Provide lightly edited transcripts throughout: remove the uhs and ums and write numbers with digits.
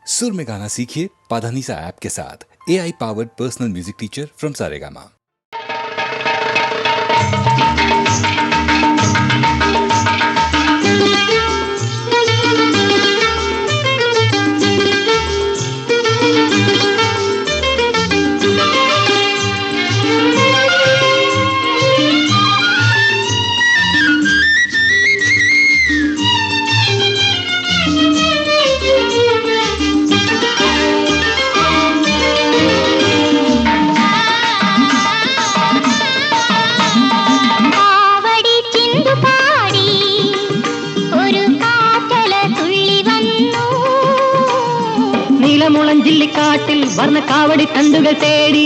सुर में गाना सीखिए पाधानीसा ऐप के साथ। AI powered personal music teacher from Saregama. മുളഞ്ചില്ലിക്കാട്ടിൽ വർണ്ണ കാവടി തണ്ടുകൾ തേടി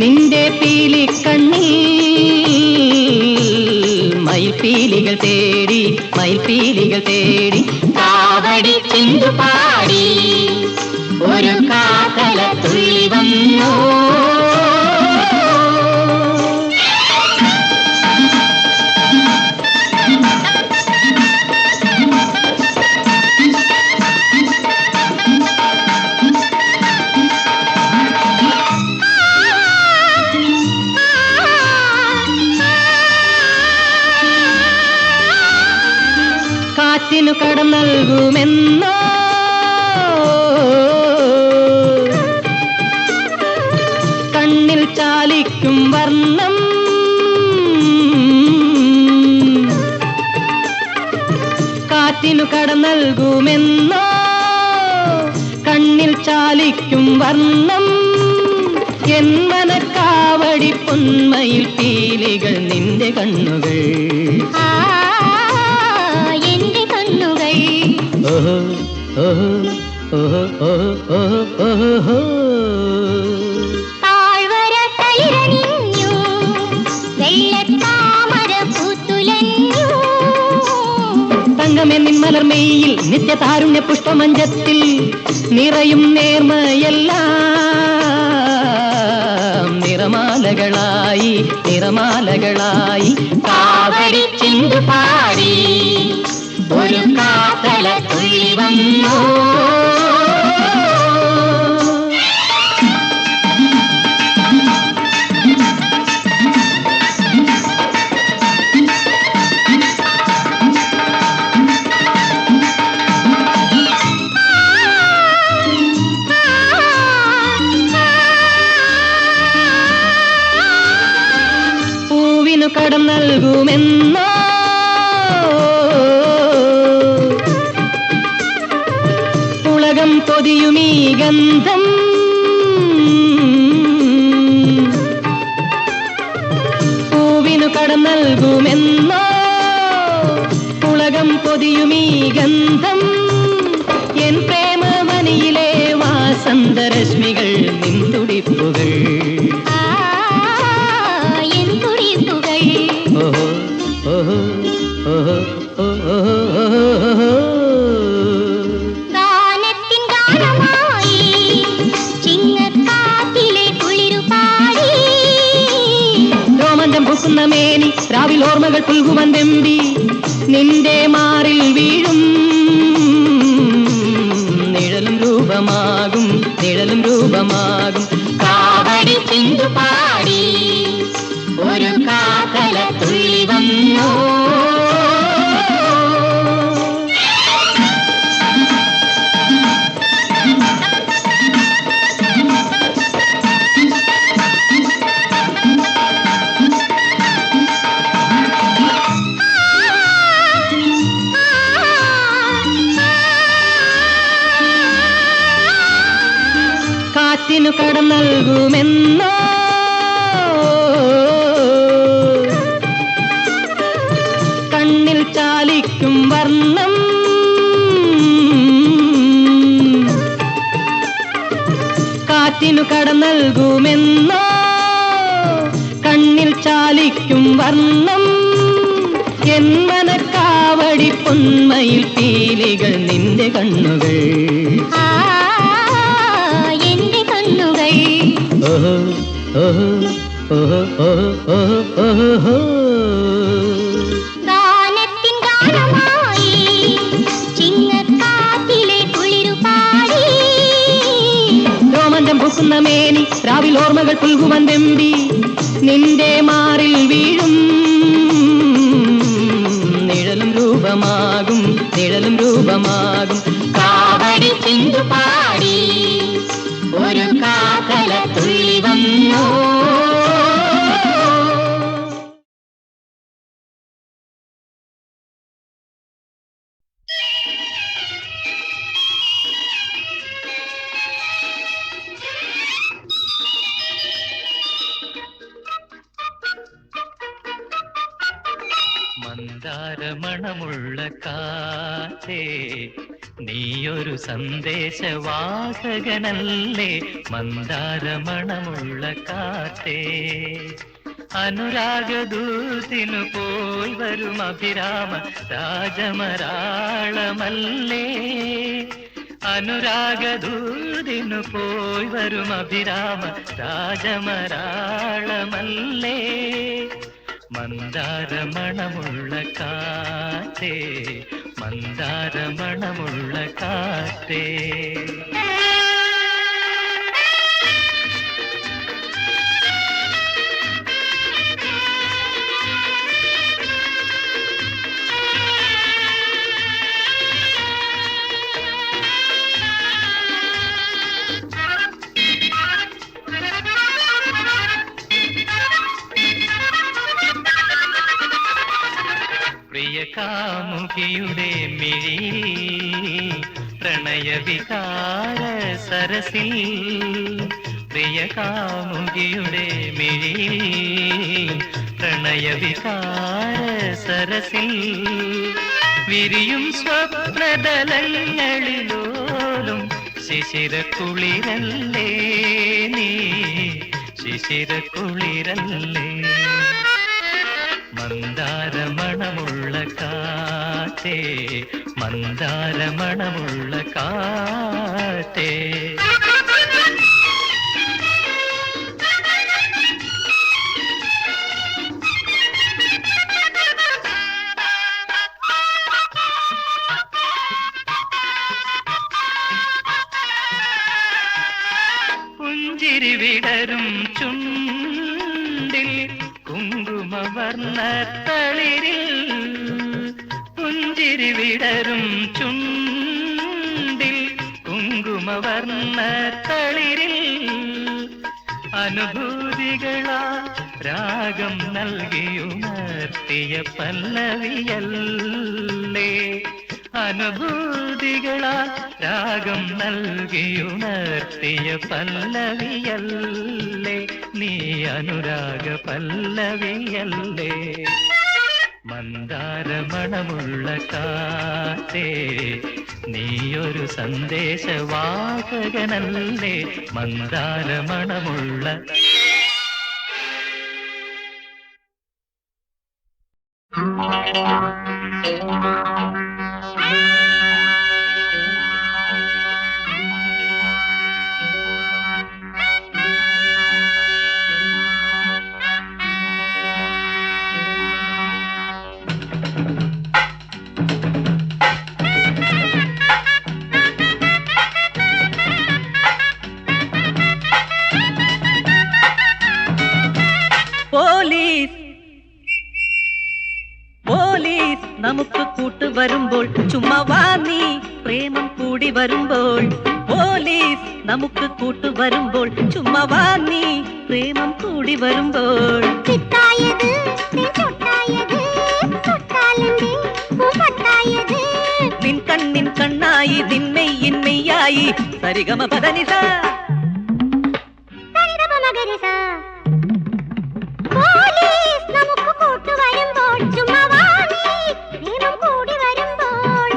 നിന്റെ പീലിക്കണ്ണിൽ മയിൽപീലികൾ തേടി മയിൽപീലികൾ തേടി കാവടി ചെണ്ടു പാടി ഒരു കാക്കല തുള്ളി വന്നു. കാറ്റിനു കടം നൽകുമെന്നോ കണ്ണിൽ ചാലിക്കും വർണ്ണം കാറ്റിനു കടം നൽകുമെന്നോ കണ്ണിൽ ചാലിക്കും വർണ്ണം എൻ മനക്കാവടി പൊന്മയിൽ പീലികൾ നിന്റെ കണ്ണുകൾ താഴ്വര തളിരണിഞ്ഞു വെള്ളത്താമര പൂത്തുലഞ്ഞു തങ്കമേ നിന്മലർമേയിൽ നിത്യതാരുണ്യ പുഷ്പമഞ്ചത്തിൽ നിറയും നേർമയെല്ലാം നിറമാലകളായി നിറമാലകളായി കാവടി ചെണ്ടു പാടി ഒരു കാക്കല തുള്ളി വന്നു. പൂവിനു കടം നൽകുമെന്നോ പുളകം പൊതിയുമീ ഗന്ധം പൂവിനു കടം നൽകുമെന്നോ പുളകം പൊതിയുമീ ഗന്ധം എൻ പ്രേമമനിയിലെ വാസന്തരശ്മികൾ നിൻതുടിപ്പുകൾ ഗാനത്തിൻ ഗാനമായി ചിങ്ങക്കാറ്റിലെ കുളിരുപാടി രോമഞ്ചം പൂക്കുന്ന മേനി രാവിൽ ഓർമ്മകൾ പുൽകുവൻ വെമ്പി നിന്റെ മാറിൽ വീഴും നിഴലും രൂപമാകും നിഴലും രൂപമാകും കാവടി ചെണ്ടു പാടി ഒരു കാക്കല തുള്ളി വന്നു. കാറ്റിനു കടം നൽകുമെന്നോ കണ്ണിൽ ചാലിക്കും വർണ്ണം കാറ്റിനു കടം നൽകുമെന്നോ കണ്ണിൽ ചാലിക്കും വർണ്ണം എൻ മനക്കാവടി പൊന്മയിൽ പീലികൾ നിന്റെ കണ്ണുകൾ എന്റെ കണ്ണുകൾ ഗാനത്തിൻ ഗാനമായി ചിങ്ങക്കാറ്റിലെ കുളിരുപാടി പൂക്കുന്ന മേനി രാവിൽ ഓർമ്മകൾ പുൽകുവന്തെമ്പി നിന്റെ മാറിൽ വീഴും നിഴലും രൂപമാകും നിഴലും രൂപമാകും കാവടി ചിന്തു പാടി ഒരു കാക്കല തുള്ളി വന്നു. മന്ദാരമണമുള്ള കാറ്റേ നീയൊരു സന്ദേശവാഹകനല്ലേ മന്ദാരമണമുള്ള കാറ്റേ അനുരാഗദൂതിനു പോയി വരും അഭിരാമ രാജമരാളമല്ലേ അനുരാഗദൂതിനു പോയി വരും അഭിരാമ രാജമരാളമല്ലേ മന്ദാരമണമുള്ള കാറ്റേ മന്ദാരമണമുള്ള കാറ്റേ. കാമുകിയുടെ മിഴി പ്രണയവികാര സരസിൽ പ്രിയ കാമുകിയുടെ മിഴി പ്രണയവികാര സരസിൽ വിരിയും സ്വപ്നദലങ്ങളിലോലും ശിശിരക്കുളിരല്ലേ നീ ശിശിരക്കുളിരല്ലേ മന്ദാരമണമുള്ള കാറ്റേ മന്ദാരമണമുള്ള കാറ്റേ. പുഞ്ചിരി വിടരും ചുണ്ടിൽ കുങ്കുമവർണ്ണത്തളിരിൽ പുഞ്ചിരി വിടരും ചുണ്ടിൽ കുങ്കുമവർണ്ണത്തളിരിൽ അനുഭൂതികളാ രാഗം നൽകിയുണർത്തിയ പല്ലവിയല്ലേ അനുഭൂതികളാ രാഗം നൽകിയുണർത്തിയ പല്ലവിയല്ലേ നീ അനുരാഗ പല്ലവിയല്ലേ മന്ദാരമണമുള്ള കാറ്റേ നീയൊരു സന്ദേശവാഹകനല്ലേ മന്ദാരമണമുള്ള. നമുക്ക് കൂട്ടു വരുമ്പോൾ ചുമ്മാ വാ നീ പ്രേമം കൂടി വരുമ്പോൾ പോലീസ് നമുക്ക് കൂട്ടു വരുമ്പോൾ ചുമ്മാ വാ നീ പ്രേമം കൂടി വരുമ്പോൾ നിൻ കണ്ണിൻ കണ്ണായി നിന്മെയ്യിൻ മെയ്യായി സരിഗമ പദനിസ നമുക്ക് കൂട്ടു വരുമ്പോൾ ചുമ്മാ വാ നീ പ്രേമം കൂടി വരുമ്പോൾ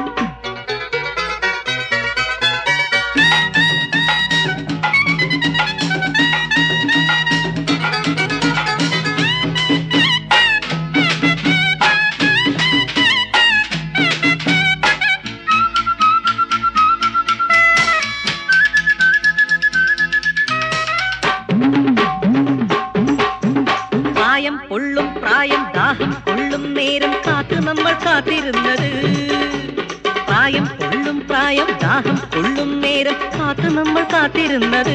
പ്രായം ദാഹം കൊള്ളും നേരം കാത്തു നമ്മൾ കാത്തിരുന്നത് പ്രായം കൊള്ളും പ്രായം ദാഹം കൊള്ളും നേരം കാത്തു നമ്മൾ കാത്തിരുന്നത്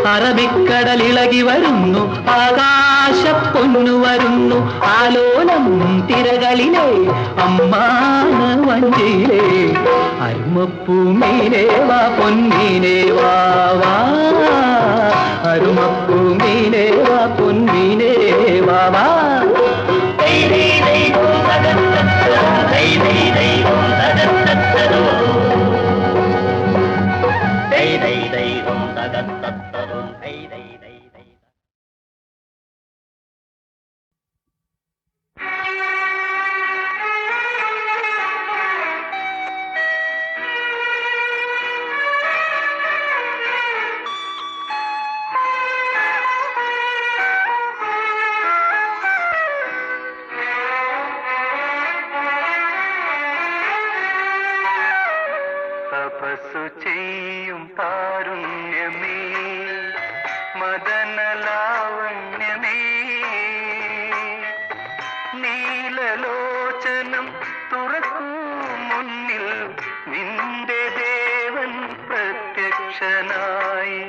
അറബിക്കടലിളകി വരുന്നു, ആകാശപ്പൊന്നു വരുന്നു, ആലോലം തിരകളിലെ അമ്മാന വഞ്ചിയിലെ അരുമപ്പൂമീനേ വാ പൊന്നീനേ വാ വാ, അരുമപ്പൂമീനേ വാ പൊന്നീനേ വാ വാ. തപസ്സു ചെയ്യും താരുണ്യമേ, മദനലാവണ്യമേ, നീലലോചനം തുറക്കൂ മുന്നിൽ, നിന്റെ ദേവൻ പ്രത്യക്ഷനായി,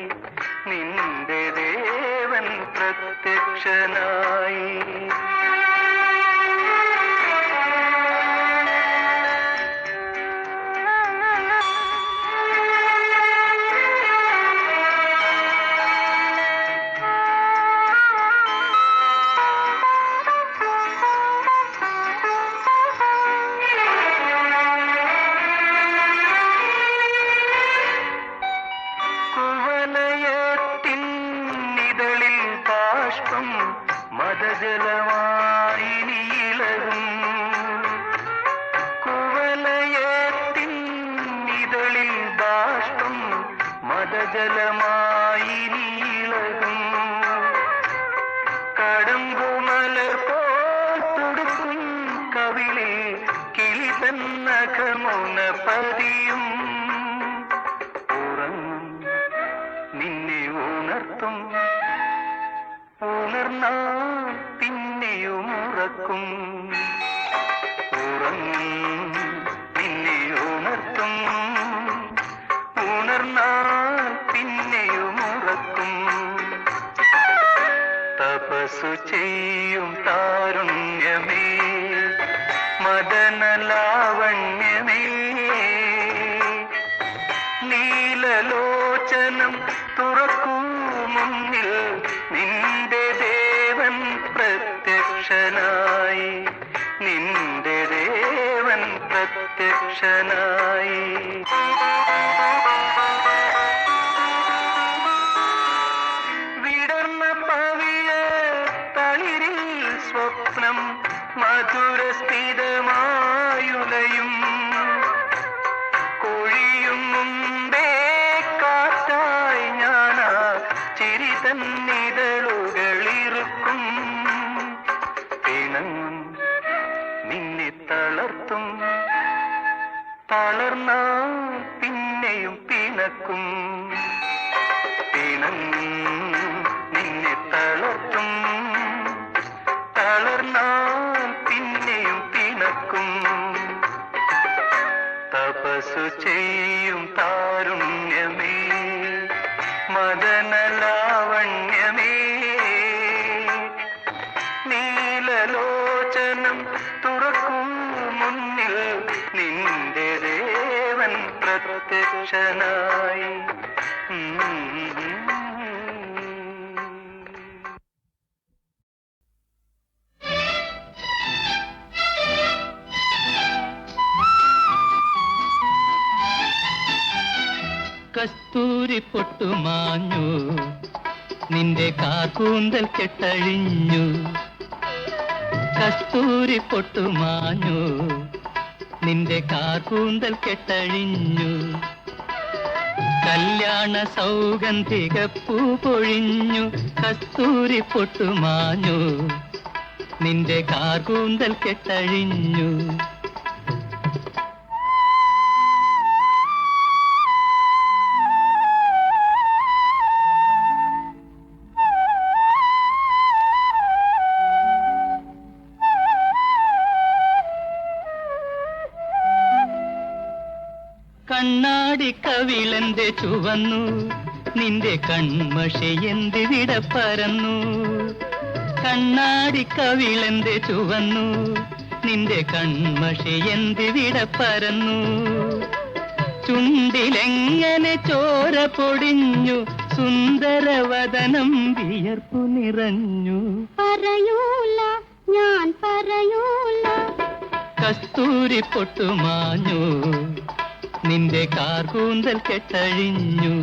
നിന്റെ ദേവൻ പ്രത്യക്ഷനായി. മദജലമായി നീളകും കുവലയത്തിൻ ഇതളിൽ ബാഷ്പം, മദജലമായി നീളകും കടമ്പുമലർ പോൽ തുടുക്കും കവിളിൽ കിളിതൻ നഖമുന പതിയും, ഉറങ്ങും നിന്നെ ഉണർത്തും, ഉണർന്നാൽ പിന്നെയും ഉറക്കും, ഉറങ്ങും നിന്നെ ഉണർത്തും, ഉണർന്നാൽ പിന്നെയും ഉറക്കും. തപസ്സു ചെയ്യും താരുണ്യമേ, മദനലാവണ്യമേ, നീലലോചനം തുറക്കൂ മുന്നിൽ, നിന്റെ ദേവൻ പ്രത്യക്ഷനായി, നിന്റെ ദേവൻ പ്രത്യക്ഷനായി. വിടർന്ന പവിഴ തളിരിൽ സ്വപ്നം മധുരസ്ഥിതമായുലയും, കൊഴിയും മുമ്പേ കാറ്റായി ഞാനാ ചിരി തന്നിതളുകളിറുക്കും, പിണങ്ങും നിന്നെ തളർത്തും, തളർന്നാൽ പിന്നെയും പിണക്കും, പിണങ്ങും നിന്നെ തളർത്തും, തളർന്നാൽ പിന്നെയും പിണക്കും. തപസ്സു ചെയ്യും താരുണ്യമേ, മദനലാവണ്യമേ, നീലലോചനം തുറക്കും മുന്നിൽ, നിന്റെ ദേവൻ പ്രത്യക്ഷനായി. കസ്തൂരി പൊട്ടുമാഞ്ഞു, നിന്റെ കാർക്കൂന്തൽ കെട്ടഴിഞ്ഞു, കസ്തൂരി പൊട്ടുമാഞ്ഞു, നിന്റെ കാർക്കൂന്തൽ കെട്ടഴിഞ്ഞു, കല്യാണ സൗഗന്ധികപ്പൂ പൊഴിഞ്ഞു, കസ്തൂരി പൊട്ടുമാഞ്ഞു, നിന്റെ കാർക്കൂന്തൽ കെട്ടഴിഞ്ഞു. കണ്ണാടി കവിളന്റെ ചുവന്നു, നിന്റെ കൺമഷി എന്തിവിടെ പരന്നു, കണ്ണാടി കവിളെന്ത് ചുവന്നു, നിന്റെ കൺമഷി എന്തിവിടെ പരന്നു, ചുണ്ടിലെങ്ങനെ ചോര പൊടിഞ്ഞു, സുന്ദരവദനം വിയർപ്പു നിറഞ്ഞു. പറയൂല ഞാൻ പറയൂല, കസ്തൂരി പൊട്ടുമാഞ്ഞു, നിന്റെ കാർകൂന്തൽ കെട്ടഴിഞ്ഞു.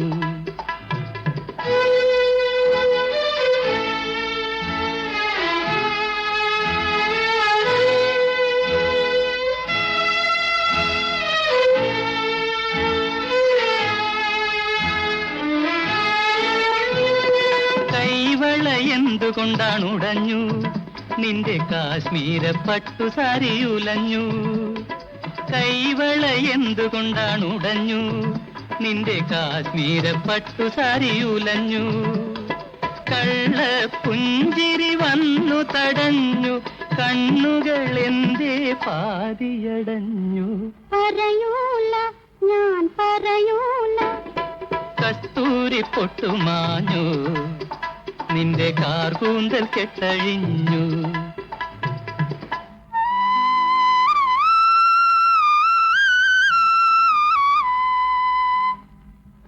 കൈവള എന്തുകൊണ്ടാണ് ഉടഞ്ഞു, നിന്റെ കാശ്മീര പട്ടുസാരി ഉലഞ്ഞു. കൈവള എന്തുകൊണ്ടാണ് ഉടഞ്ഞു, നിന്റെ കാശ്മീര പട്ടുസാരി ഉലഞ്ഞു. കള്ള പുഞ്ചിരി വന്നു തടഞ്ഞു, കണ്ണുകൾ എന്തേ പാതിയടഞ്ഞു. പറയൂല ഞാൻ പറയൂല, കസ്തൂരി പൊട്ടുമാഞ്ഞു, നിന്റെ കാർകൂന്തൽ കെട്ടഴിഞ്ഞു.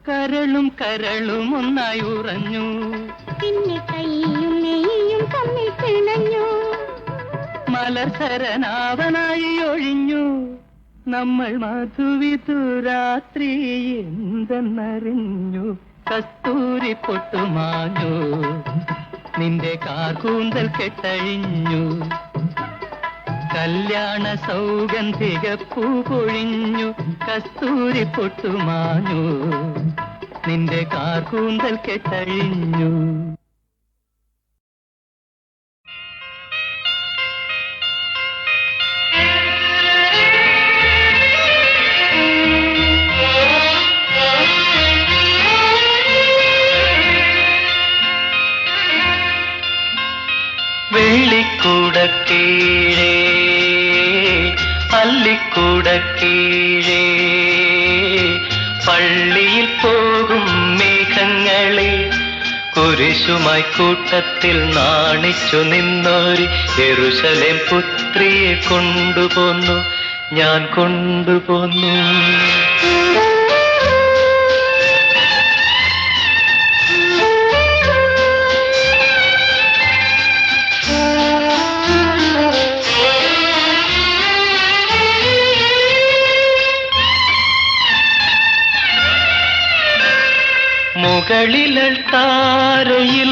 കരളും കരളും ഒന്നായി ഉറഞ്ഞു, പിന്നെ കൈയും നെയ്യും തമ്മിൽ പിണഞ്ഞു. മലർസരനാവനായി ഒഴിഞ്ഞു, നമ്മൾ മധുവിധു രാത്രി എന്തെന്നറിഞ്ഞു. കസ്തൂരി പൊട്ടുമാഞ്ഞു, നിന്റെ കാർകൂന്തൽ കെട്ടഴിഞ്ഞു. കല്യാണ സൗഗന്ധിക പൂ പൊഴിഞ്ഞു, കസ്തൂരി പൊട്ടുമാഞ്ഞു, നിന്റെ കാർകൂന്തൽ കെട്ടഴിഞ്ഞു. വെള്ളിക്കൂടക്കീഴേ അല്ലിക്കൂടക്കീഴേ, പള്ളിയിൽ പോകും മേഘങ്ങളെ കുരിശുമായി കൂട്ടത്തിൽ നാണിച്ചു നിന്നോരി യെരൂശലേം പുത്രിയെ കൊണ്ടുപോന്നു, ഞാൻ കൊണ്ടുപോന്നു. മുകളിലൾത്താരയിൽ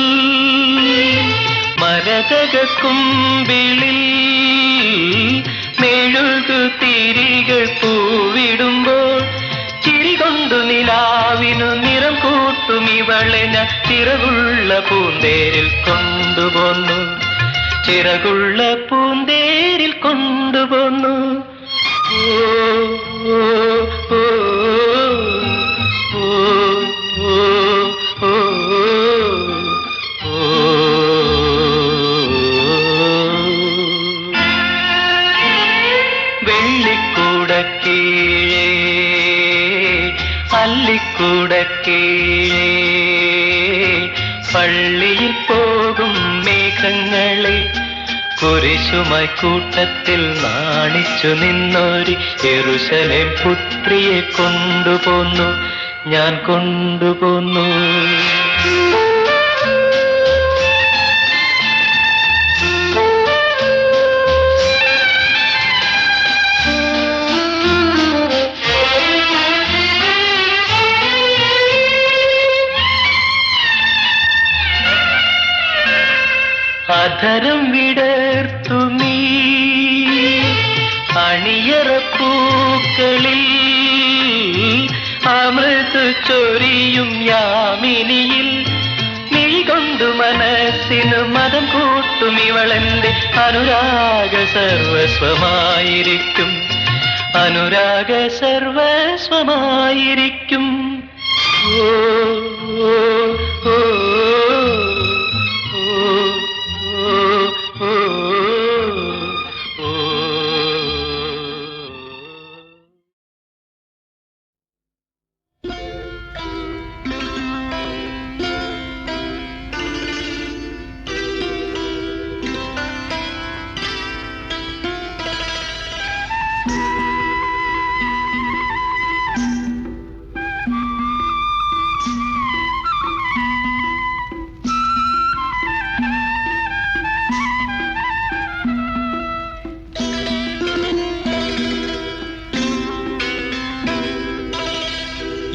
മരതക കുമ്പിളിൽ മെഴുകു തിരികൾ പൂവിടുമ്പോൾ ചിരികൊണ്ടു നിലാവിനു നിറം കൂട്ടും ഇവളെ ഞാൻ ചിറകുള്ള പൂന്തേരിൽ കൊണ്ടുപോന്നു, ചിറകുള്ള പൂന്തേരിൽ കൊണ്ടുപോന്നു. ഓ ഓ ഓ ഓ ഓ ഓ. വെള്ളിക്കൂടക്കീഴേ അല്ലിക്കൂടക്കീഴേ, പള്ളിയിൽ പോകും മേഘങ്ങളെ കുരിശുമായി കൂട്ടത്തിൽ നാണിച്ചു നിന്നോരി യെരൂശലേം പുത്രിയെ കൊണ്ടുപോന്നു, ഞാൻ കൊണ്ടുപോന്നു. അധരം വിടർത്തു നീ അണിയറപ്പൂക്കളിൽ, അമൃത് ചൊരിയും യാമിനിയിൽ മിഴികൊണ്ടു മനസ്സിനു മതം കൂട്ടും ഇവളെന്റെ അനുരാഗ സർവസ്വമായിരിക്കും, അനുരാഗ സർവസ്വമായിരിക്കും. ഓ ഓ ഓ ഓ ഓ.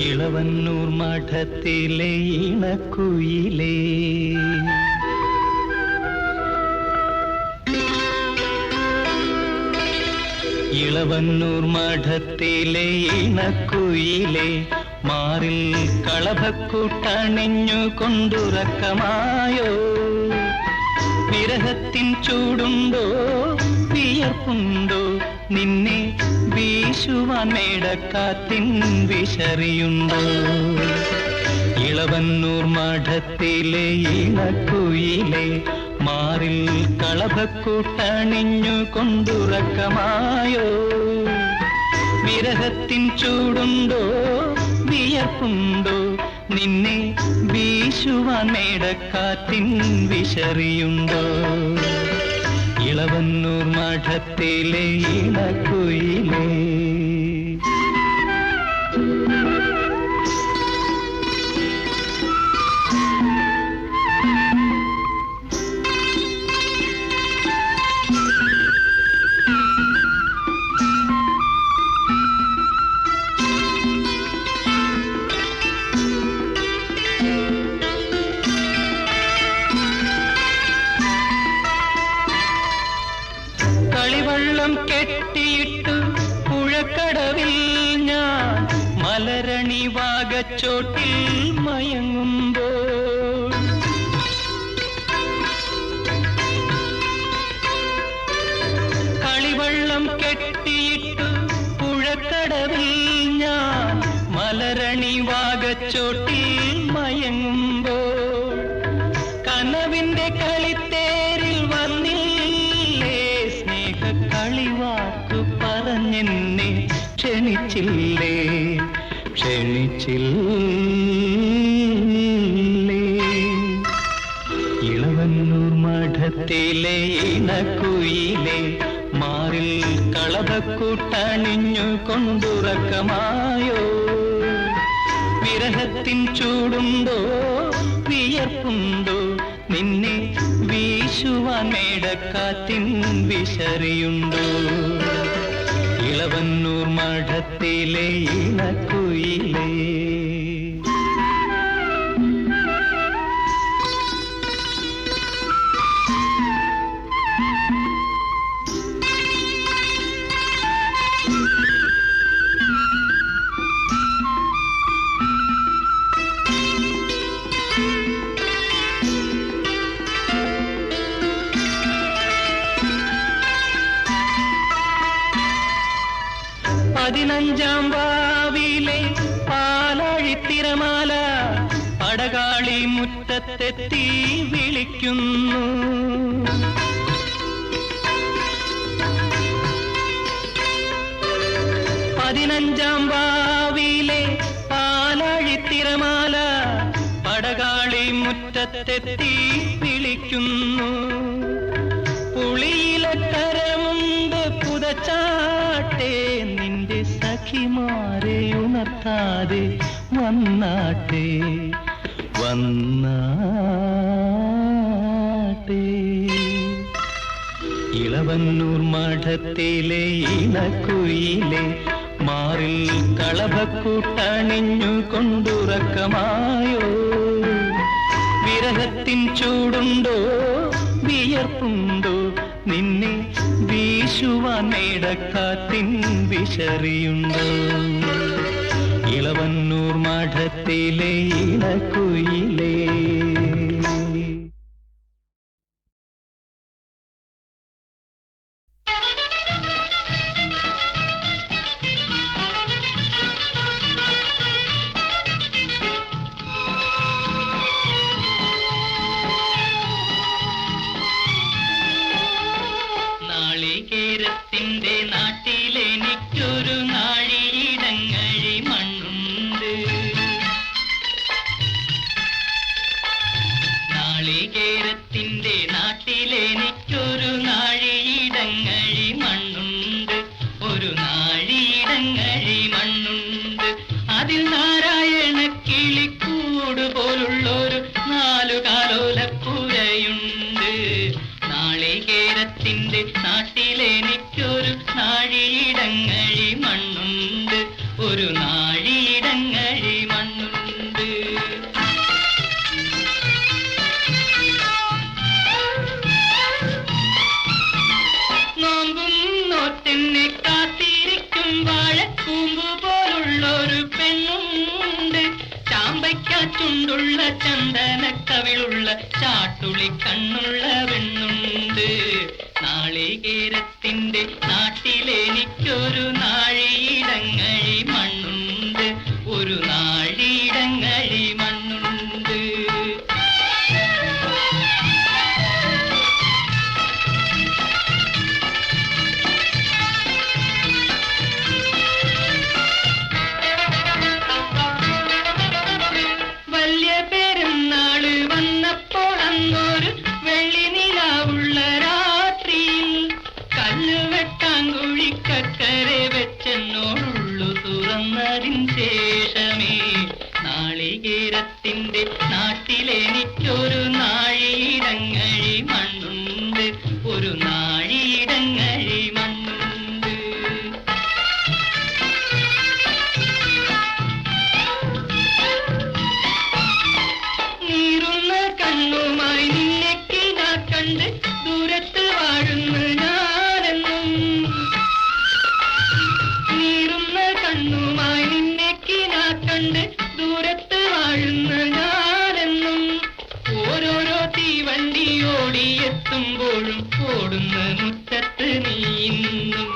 ഇളവന്നൂർ മഠത്തിലെ ഇണക്കുയിലേ, ഇളവന്നൂർ മഠത്തിലെ ഇണക്കുയിലേ, മാറിൽ കളഭക്കൂട്ടണിഞ്ഞു കൊണ്ടുറക്കമായോ? വിരഹത്തിൻ ചൂടുണ്ടോ വിയർപ്പുണ്ടോ? നിന്നെ വീശുവാൻ മേടക്കാത്തിൻ വിശറിയുണ്ടോ? ഇളവന്നൂർ മഠത്തിലെ ഇണക്കുയിലേ, മാറിൽ കളഭക്കൂട്ടണിഞ്ഞു കൊണ്ടുറക്കമായോ? വിരഹത്തിൻ ചൂടുണ്ടോ വിയർപ്പുണ്ടോ? നിന്നെ വീശുവാൻ മേടക്കാത്തിൻ വിശറിയുണ്ടോ? ഇളവന്നൂർ മഠത്തിലെ ഇണക്കുയിലേ. കളിവള്ളം കെട്ടിയിട്ടു പുഴക്കടവിൽ ഞാൻ മലരണി വാഗച്ചോട്ടിൽ മയങ്ങുമ്പോൾ, കളിവള്ളം കെട്ടിയിട്ടു പുഴക്കടവിൽ ഞാൻ മലരണി വാഗച്ചോട്ടിൽ മയങ്ങുമ്പോൾ, കനവിന്റെ കളിത്തേരിൽ വന്നില്ലേ കളിവാക്കു പറഞ്ഞെന്നെ ക്ഷണിച്ചില്ലേ, ക്ഷണിച്ചില്ലേ? ഇളവന്നൂർ മഠത്തിലെ ഇണക്കുയിലേ, മാറിൽ കളഭക്കൂട്ടണിഞ്ഞു കൊണ്ടുറക്കമായോ? വിരഹത്തിൻ ചൂടുണ്ടോ വിയർപ്പുണ്ടോ? നിന്നെ വീശുവാൻ മേടക്കാത്തിൻ വിശറിയുണ്ടോ? ഇളവന്നൂർ മഠത്തിലെ ഇണക്കുയിലേ. പതിനഞ്ചാം വാവിലെ പാലാഴിത്തിരമാല പടകാളി മുറ്റത്തെത്തി വിളിക്കുന്നു. പതിനഞ്ചാം വാവിലെ പാലാഴിത്തിരമാല പടകാളി മുറ്റത്തെത്തി വിളിക്കുന്നു. പുളിയിലക്കരമുണ്ട് പുതച്ചാട്ടെ, നിന്റെ സഖിമാരെ ഉണർത്താതെ വന്നാട്ടെ, വന്നാട്ടെ. ഇളവന്നൂർ മഠത്തിലെ ഇണക്കുയിലേ, മാറിൽ കളഭക്കൂട്ടണിഞ്ഞു കൊണ്ടുറക്കമായോ? വിരഹത്തിൻ ചൂടുണ്ടോ വിയർപ്പുണ്ടോ? നിന്നെ വീശുവാൻ മേടക്കാത്തിൻ വിശറിയുണ്ടോ? ഇളവന്നൂർ മഠത്തിലെ ഇണക്കുയിലേ. നാളികേരത്തിന്റെ നാട്ടിലെനിക്കൊരു നാഴിയിടങ്ങഴി മണ്ണുണ്ട്. നാളികേരത്തിന്റെ നാട്ടിലെനിക്കൊരു നാഴിയിടങ്ങഴി മണ്ണുണ്ട്, ഒരു നാഴിയിടങ്ങഴി മണ്ണുണ്ട്. അതിൽ നാരായണ കിളിക്കൂട് പോലുള്ളൊരു 4 കാലോലപ്പുരയുണ്ട്. നാളികേരത്തിന്റെ നാട്ടിലെനിക്കൊരു നാഴിയിടങ്ങഴി മണ്ണുണ്ട്, ഒരു നാഴിയിടങ്ങഴി ചുണ്ടുള്ള ചന്ദനക്കവിളുള്ള ചാട്ടുളി കണ്ണുള്ള പെണ്ണുണ്ട്. നാളികേരത്തിന്റെ നാട്ടിലെനിക്കൊരു നാഴിയിടങ്ങഴി മണ്ണുണ്ട്, ഒരു നാഴിയിടങ്ങഴി മണ്ണുണ്ട്. വലിയ പെരുന്നാള് വന്നപ്പോൾ അന്നൊരു വെള്ളി നിലാവുള്ള രാത്രിയിൽ കല്ല് വെട്ടാൻ കുഴിക്കക്കരെ വെച്ചെന്നോടുള്ളു തുറന്നതിൻ ശേഷമേ നാളികേരത്തിന്റെ നാട്ടിലെനിക്കൊരു നാഴിയിടങ്ങഴി മണ്ണുണ്ട്, ഒരു നാഴിയിടങ്ങഴി മണ്ണുണ്ട്. നീറുന്ന കണ്ണുമായി നിന്നെക്കിനാ കണ്ട് ദൂരത്ത് വാഴുന്ന ഞാനെന്നും, നീറുന്ന കണ്ണുമായി നിന്നെക്കിനാ കണ്ട് ദൂരത്ത് വാഴുന്ന ഞാനെന്നും, ഓരോരോ തീവണ്ടി ഓടിയെത്തുമ്പോഴും ഓടുന്ന മുറ്റത്ത് നീന്നും,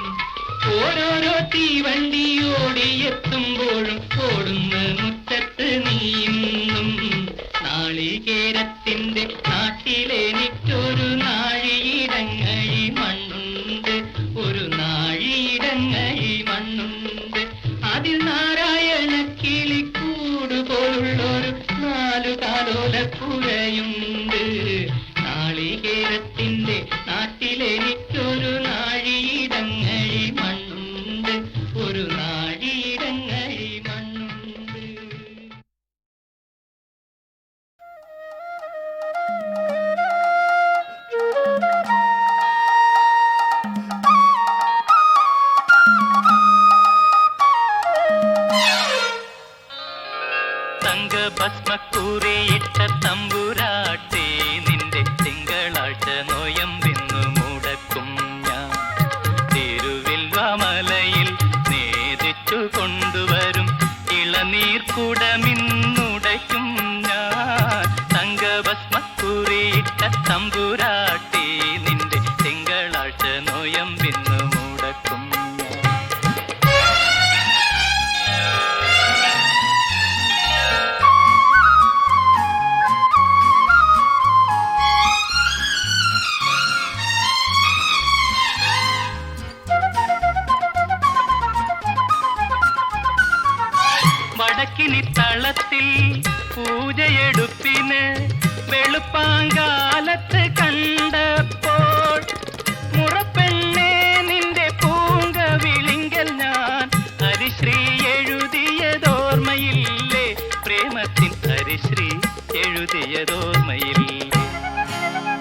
ഓരോരോ തീവണ്ടി ഓടിയെത്തുമ്പോഴും ഓടുന്ന മുറ്റത്ത് നീന്നും. നാളികേരത്തിന്റെ നാട്ടിലെനിക്കൊരു നാഴിയിടങ്ങഴി മണ്ണുണ്ട്, ഒരു നാഴിയിടങ്ങഴി മണ്ണുണ്ട്. അതിൽ നാരായണ കിളിക്കൂട് പോലുള്ളൊരു 4 കാലോലപ്പുരയുണ്ട്. നാളികേരത്തിന്റെ നാട്ടിലെനിക്കൊരു നാഴിയിടങ്ങഴി മണ്ണുണ്ട്, ഒരു നാഴിയിടങ്ങഴി മണ്ണുണ്ട്. തങ്കഭസ്മക്കൂറിയിട്ട തമ്പുരാട്ടി നിന്റെ തിങ്കളാഴ്ച നോയമ്പിന്നു മുടക്കും ഞാൻ. തിരുവിൽവാമലയിൽ നേദിച്ചു കൊണ്ടുവരും ഇളനീർക്കുടമിന്നുടയ്ക്കും ഞാൻ. തങ്കഭസ്മക്കൂറിയിട്ട തമ്പുരാട്ടി നിന്റെ തിങ്കളാഴ്ച നോയമ്പിന്നു മുടക്കും ഞാൻ. വടക്കിനി തളത്തിൽ പൂജയെടുപ്പിന് വെളുപ്പാങ്കാലത്ത് കണ്ടപ്പോൾ മുറപ്പെണ്ണേ നിന്റെ പൂങ്കവിളിങ്കൽ ഞാൻ ഹരിശ്രീ എഴുതിയതോർമ്മയില്ലേ, പ്രേമത്തിൻ ഹരിശ്രീ എഴുതിയതോർമ്മയില്ലേ.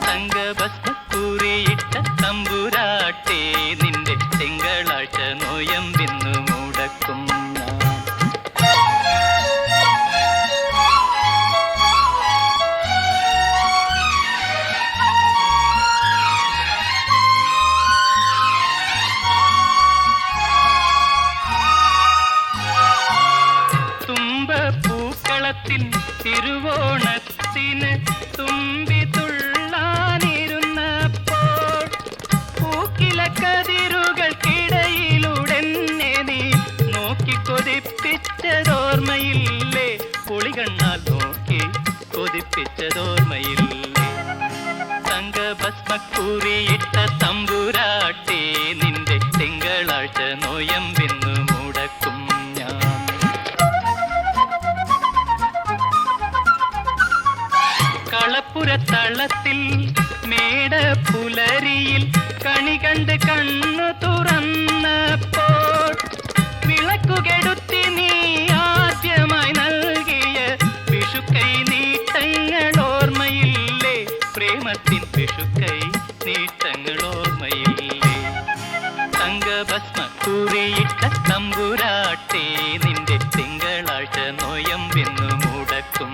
തങ്കഭസ്മക്കൂറിയിട്ട തമ്പുരാട്ടി നിന്റെ തിങ്കളാഴ്ച നോയമ്പിന്നു മുടക്കും ഞാൻ. തുമ്പപ്പൂക്കളത്തിൽ തിരുവോണത്തിന് തുമ്പി തുള്ളാനിരുന്നപ്പോൾ പൂക്കില കതിരുകൾക്കിടയിലൂടെ നീ നോക്കി കൊതിപ്പിച്ചതോർമ്മയില്ലേ, പൊളികണ്ണാൽ നോക്കി കൊതിപ്പിച്ചതോർമ്മയില്ലേ. തങ്കഭസ്മക്കൂറിയിട്ട തമ്പുരാട്ടി നിന്റെ തിങ്കളാഴ്ച നോയമ്പിന്നു മുടക്കും ഞാൻ. കളപ്പുരത്തളത്തിൽ മേടപ്പുലരിയിൽ കണി കണ്ട് കണ്ണു തുറന്നപ്പോൾ വിളക്കുകെടുത്തി നീ ആദ്യമായി നൽകിയ വിഷുക്കൈ നീട്ടങ്ങൾ ഓർമ്മയില്ലേ, പ്രേമത്തിൻ വിഷുക്കൈ നീട്ടങ്ങൾ ഓർമ്മയില്ലേ. തങ്കഭസ്മക്കൂറിയിട്ട തമ്പുരാട്ടി നിന്റെ തിങ്കളാഴ്ച നോയമ്പിന്നു മുടക്കും